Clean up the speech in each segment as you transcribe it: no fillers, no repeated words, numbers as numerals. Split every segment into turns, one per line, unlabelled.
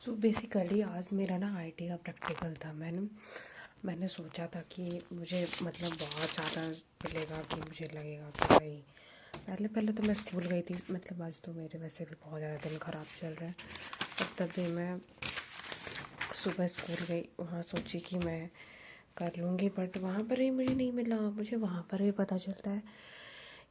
So basically आज मेरा ना आईटी का प्रैक्टिकल था। मैंने सोचा था कि मुझे मतलब बहुत ज़्यादा मिलेगा, कि मुझे लगेगा कि भाई पहले पहले तो मैं स्कूल गई थी। मतलब आज तो मेरे वैसे भी बहुत ज़्यादा दिन ख़राब चल रहा है, पर तब भी मैं सुबह स्कूल गई। वहाँ सोची कि मैं कर लूँगी, बट वहाँ पर ही मुझे नहीं मिला। मुझे वहाँ पर भी पता चलता है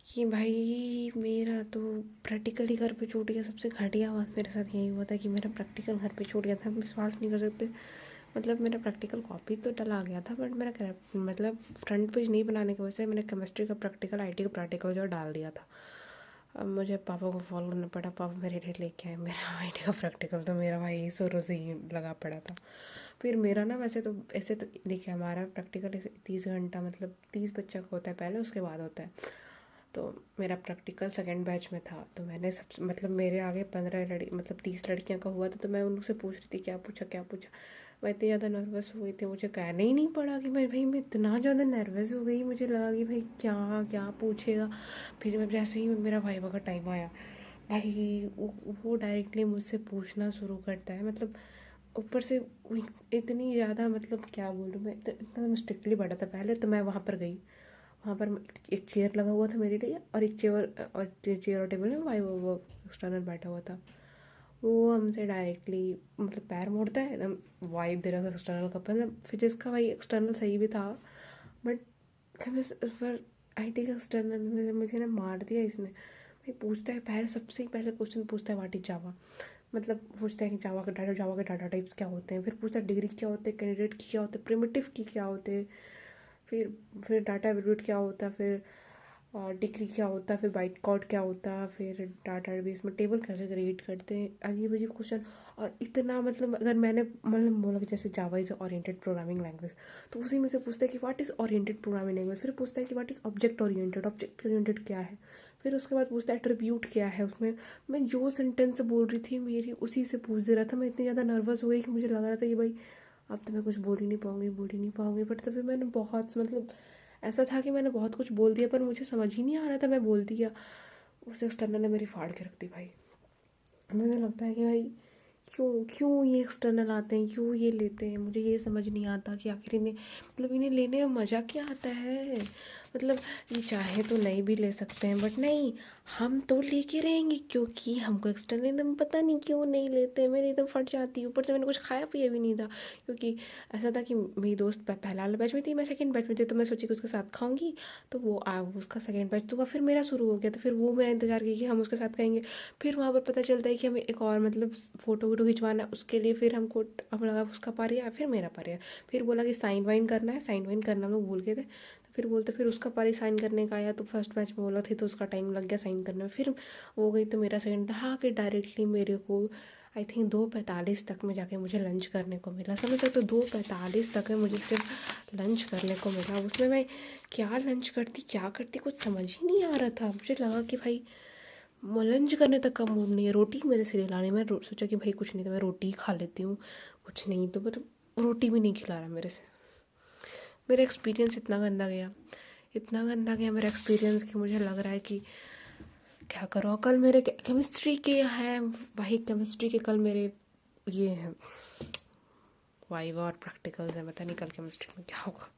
कि भाई मेरा तो प्रैक्टिकल ही घर पे छूट गया। सबसे घटिया बात मेरे साथ यही हुआ था कि मेरा प्रैक्टिकल घर पे छूट गया था। विश्वास नहीं कर सकते। मतलब मेरा प्रैक्टिकल कॉपी तो डला गया था, बट मेरा मतलब फ्रंट पेज नहीं बनाने की वजह से मैंने केमिस्ट्री का प्रैक्टिकल, आईटी का प्रैक्टिकल जो डाल दिया था। अब मुझे पापा को कॉल करना पड़ा, पापा मेरे लिए लेके आए मेरा आईटी का प्रैक्टिकल। तो मेरा भाई शुरू से ही लगा पड़ा था। फिर मेरा ना ऐसे तो देखिए, हमारा प्रैक्टिकल 30 घंटा मतलब 30 बच्चा का होता है पहले, उसके बाद होता है। तो मेरा प्रैक्टिकल सेकंड बैच में था। तो मैंने सब मतलब मेरे आगे 30 लड़कियों का हुआ था। तो मैं उनसे पूछ रही थी क्या पूछा क्या पूछा। मैं इतनी ज़्यादा नर्वस हो गई थी, मुझे कहना ही नहीं पड़ा कि मैं इतना ज़्यादा नर्वस हो गई। मुझे लगा कि भाई क्या क्या पूछेगा। फिर मैं जैसे ही मेरा वाइवा का टाइम आया, भाई वो डायरेक्टली मुझसे पूछना शुरू करता है। मतलब ऊपर से इतनी ज़्यादा, मतलब क्या बोलूँ मैं, इतना स्ट्रिक्टली पढ़ा था। पहले तो मैं वहाँ पर गई, वहाँ पर एक चेयर लगा हुआ था मेरे लिए, और एक चेयर और टेबल में भाई वो एक्सटर्नल बैठा हुआ था। वो हमसे डायरेक्टली मतलब पैर मोड़ता है एकदम, वाइब दे रहा था एक्सटर्नल का। मतलब फिजिक्स का भाई एक्सटर्नल सही भी था, बट फिर आईटी का एक्सटर्नल में मुझे ना मार दिया इसने। भाई पूछता है, पहले सबसे पहले क्वेश्चन पूछता है व्हाट इज जावा। मतलब पूछता है कि जावा के डाटा टाइप्स क्या होते हैं। फिर पूछता है डिग्री क्या होते हैं, कैंडिडेट की क्या होते हैं, प्रिमिटिव की क्या होते हैं। फिर फिर डाटा एवलुएट क्या होता है, फिर डिग्री क्या होता है, फिर बाइट कोड क्या होता है, फिर डाटाबेस में टेबल कैसे क्रिएट करते हैं, अजीब अजीब क्वेश्चन। और इतना मतलब अगर मैंने मतलब बोला कि जैसे जावा इज़ ओरिएंटेड प्रोग्रामिंग लैंग्वेज, तो उसी में से पूछता है कि what is oriented programming language. फिर पूछता है कि व्हाट इज़ ऑब्जेक्ट ओरिएंटेड क्या है। फिर उसके बाद पूछता है एट्रीब्यूट क्या है। उसमें मैं जो सेंटेंस बोल रही थी मेरी उसी से पूछ दे रहा था। मैं इतनी ज़्यादा नर्वस हो गई कि मुझे लग रहा था कि भाई अब तो मैं कुछ बोल ही नहीं पाऊँगी। बट तभी मैंने बहुत मतलब ऐसा था कि मैंने बहुत कुछ बोल दिया, पर मुझे समझ ही नहीं आ रहा था मैं बोल दिया। उस एक्सटर्नल ने मेरी फाड़ के रख दी भाई। मुझे लगता है कि भाई क्यों क्यों ये एक्सटर्नल आते हैं, क्यों ये लेते हैं। मुझे ये समझ नहीं आता कि आखिर इन्हें लेने में मज़ा क्या आता है। मतलब ये चाहे तो नहीं भी ले सकते हैं, बट नहीं, हम तो लेके रहेंगे क्योंकि हमको एक्सटर्नल एकदम पता नहीं क्यों नहीं लेते। मेरी एकदम फट जाती है। ऊपर से मैंने कुछ खाया पिया भी नहीं था, क्योंकि ऐसा था कि मेरी दोस्त पहला वाला बैच में थी, मैं सेकंड बैच में थी। तो मैं सोची कि उसके साथ खाऊंगी। तो वो उसका सेकंड बैच तो फिर मेरा शुरू हो गया। तो फिर वो मेरा इंतज़ार किया कि हम उसके साथ खाएंगे। फिर वहाँ पर पता चलता है कि हमें एक और मतलब फ़ोटो वोटो खिंचवाना है, उसके लिए फिर हमको अब लगा उसका पारी है, फिर मेरा पारी है। फिर बोला कि साइन वाइन करना है, साइन वाइन करना हम लोग भूल गए थे। तो फिर बोलते फिर उसका पारी साइन करने का आया। तो फर्स्ट बैच में बोला थे तो उसका टाइम लग गया साइन करने में। फिर हो गई तो मेरा सेकंड हाँ कि डायरेक्टली मेरे को आई थिंक 2:45 तक में जाके मुझे लंच करने को मिला। समझ सकते हो, 2:45 तक में मुझे सिर्फ लंच करने को मिला। उसमें मैं क्या लंच करती क्या करती कुछ समझ ही नहीं आ रहा था। मुझे लगा कि भाई लंच करने तक का मूड नहीं है। रोटी मेरे से नहीं लानी। मैं सोचा कि भाई कुछ नहीं तो मैं रोटी ही खा लेती हूँ, कुछ नहीं तो मतलब रोटी भी नहीं खिला रहा मेरे से। मेरा एक्सपीरियंस इतना गंदा गया मेरा एक्सपीरियंस कि मुझे लग रहा है कि क्या करो। कल मेरे केमिस्ट्री के हैं, वही केमिस्ट्री के कल मेरे ये हैं वाइवा और प्रैक्टिकल्स हैं। पता नहीं कल केमिस्ट्री में क्या होगा।